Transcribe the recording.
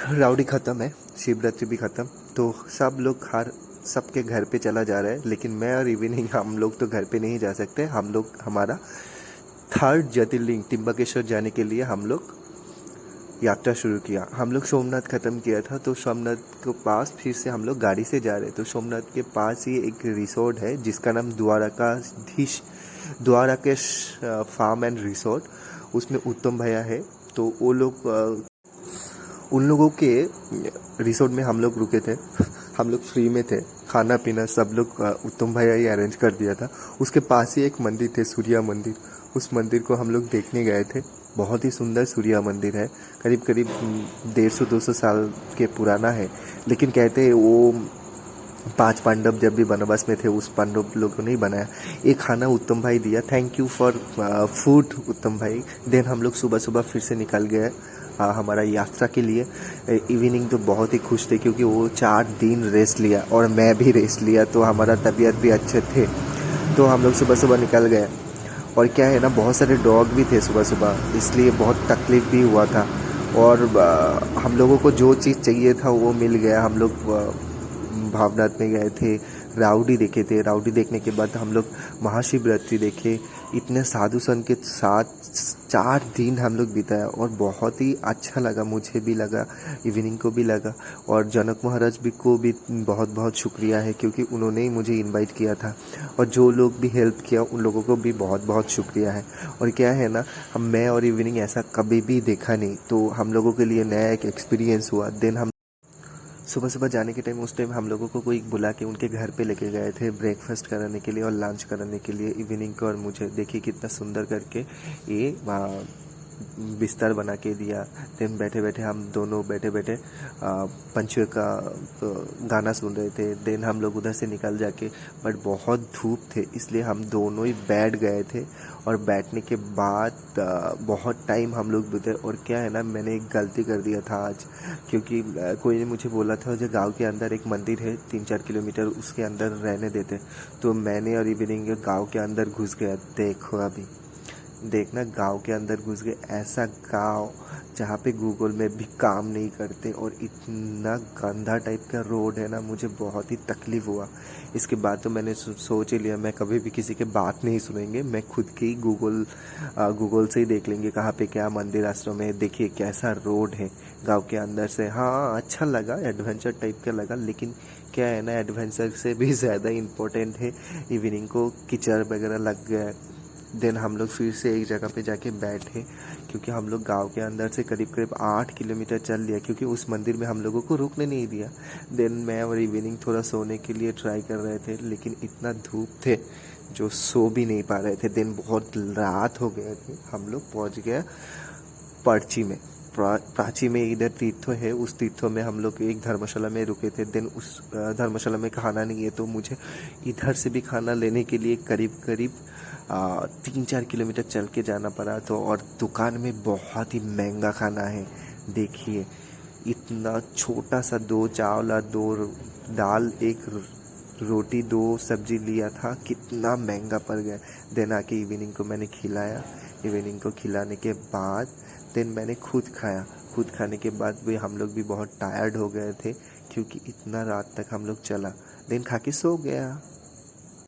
Rowdy ख़त्म है, शिवरात्रि भी ख़त्म, तो सब लोग हर सबके घर पे चला जा रहा है, लेकिन मैं और इवनिंग हम लोग तो घर पे नहीं जा सकते। हम लोग हमारा थर्ड ज्योतिर्लिंग त्र्यंबकेश्वर जाने के लिए हम लोग यात्रा शुरू किया। हम लोग सोमनाथ ख़त्म किया था, तो सोमनाथ के पास फिर से हम लोग गाड़ी से जा रहे। तो सोमनाथ के पास ही एक रिसोर्ट है जिसका नाम द्वारकाधीश फार्म एंड रिसोर्ट। उसमें उत्तम भैया है, तो वो लोग उन लोगों के रिसोर्ट में हम लोग रुके थे। हम लोग फ्री में थे, खाना पीना सब लोग उत्तम भैया ही अरेंज कर दिया था। उसके पास ही एक मंदिर थे, सूर्या मंदिर। उस मंदिर को हम लोग देखने गए थे। बहुत ही सुंदर सूर्या मंदिर है, करीब करीब 150-200 साल के पुराना है। लेकिन कहते हैं वो 5 पांडव जब भी वनवास में थे, उस पांडव लोगों ने ही बनाया। एक खाना उत्तम भाई दिया, थैंक यू फॉर फूड उत्तम भाई। देन हम लोग सुबह सुबह फिर से निकल गए हमारा यात्रा के लिए। इवनिंग तो बहुत ही खुश थे क्योंकि वो 4 दिन रेस्ट लिया और मैं भी रेस्ट लिया, तो हमारा तबीयत भी अच्छे थे। तो हम लोग सुबह सुबह निकल गए। और क्या है ना, बहुत सारे डॉग भी थे सुबह सुबह, इसलिए बहुत तकलीफ़ भी हुआ था। और हम लोगों को जो चीज़ चाहिए था वो मिल गया। हम लोग भावनाथ में गए थे, राउडी देखे थे। राउडी देखने के बाद हम लोग महाशिवरात्रि देखे। इतने साधु संत के साथ 4 दिन हम लोग बिताया और बहुत ही अच्छा लगा, मुझे भी लगा, इवनिंग को भी लगा। और जनक महाराज भी को भी बहुत बहुत शुक्रिया है क्योंकि उन्होंने ही मुझे इनवाइट किया था। और जो लोग भी हेल्प किया उन लोगों को भी बहुत बहुत शुक्रिया है। और क्या है ना, मैं और इवनिंग ऐसा कभी भी देखा नहीं, तो हम लोगों के लिए नया एक एक्सपीरियंस हुआ। देन हम सुबह सुबह जाने के टाइम, उस टाइम हम लोगों को कोई बुला के उनके घर पे लेके गए थे ब्रेकफास्ट कराने के लिए और लंच कराने के लिए इवनिंग को और मुझे। देखिए कितना सुंदर करके ये बिस्तर बना के दिया। देन बैठे बैठे हम दोनों बैठे बैठे पंछियों का गाना सुन रहे थे। देन हम लोग उधर से निकल जाके, बट बहुत धूप थे इसलिए हम दोनों ही बैठ गए थे। और बैठने के बाद बहुत टाइम हम लोग बिताए। और क्या है ना, मैंने एक गलती कर दिया था आज, क्योंकि कोई ने मुझे बोला था जो गांव के अंदर एक मंदिर है 3-4 किलोमीटर, उसके अंदर रहने देते। तो मैंने और इवनिंग गाँव के अंदर घुस गया। देखो अभी देखना, गांव के अंदर घुस गए। ऐसा गांव जहाँ पे गूगल मैप भी काम नहीं करते और इतना गंदा टाइप का रोड है ना, मुझे बहुत ही तकलीफ़ हुआ। इसके बाद तो मैंने सोच ही लिया मैं कभी भी किसी के बात नहीं सुनेंगे, मैं खुद की गूगल से ही देख लेंगे कहाँ पे क्या मंदिर आश्रम है। देखिए कैसा रोड है गांव के अंदर से। हाँ अच्छा लगा, एडवेंचर टाइप का लगा, लेकिन क्या है ना, एडवेंचर से भी ज़्यादा इम्पोर्टेंट है इवनिंग को कीचड़ वगैरह लग गया। देन हम लोग फिर से एक जगह पे जाके बैठे, क्योंकि हम लोग गांव के अंदर से करीब करीब 8 किलोमीटर चल लिया, क्योंकि उस मंदिर में हम लोगों को रुकने नहीं दिया। देन मैं और इवनिंग थोड़ा सोने के लिए ट्राई कर रहे थे, लेकिन इतना धूप थे जो सो भी नहीं पा रहे थे। देन बहुत रात हो गए थे। हम लोग पहुंच गए पर्ची में, प्राची में इधर तीर्थो है, उस तीर्थों में हम लोग एक धर्मशाला में रुके थे। देन उस धर्मशाला में खाना नहीं है, तो मुझे इधर से भी खाना लेने के लिए करीब करीब 3-4 किलोमीटर चल के जाना पड़ा। तो और दुकान में बहुत ही महंगा खाना है। देखिए इतना छोटा सा 2 चावल, 2 दाल, 1 रोटी, 2 सब्जी लिया था, कितना महंगा पड़ गया। देन आके इवनिंग को मैंने खिलाया। इवनिंग को खिलाने के बाद देन मैंने खुद खाया। खुद खाने के बाद भी हम लोग भी बहुत टायर्ड हो गए थे, क्योंकि इतना रात तक हम लोग चला। देन खा के सो गया।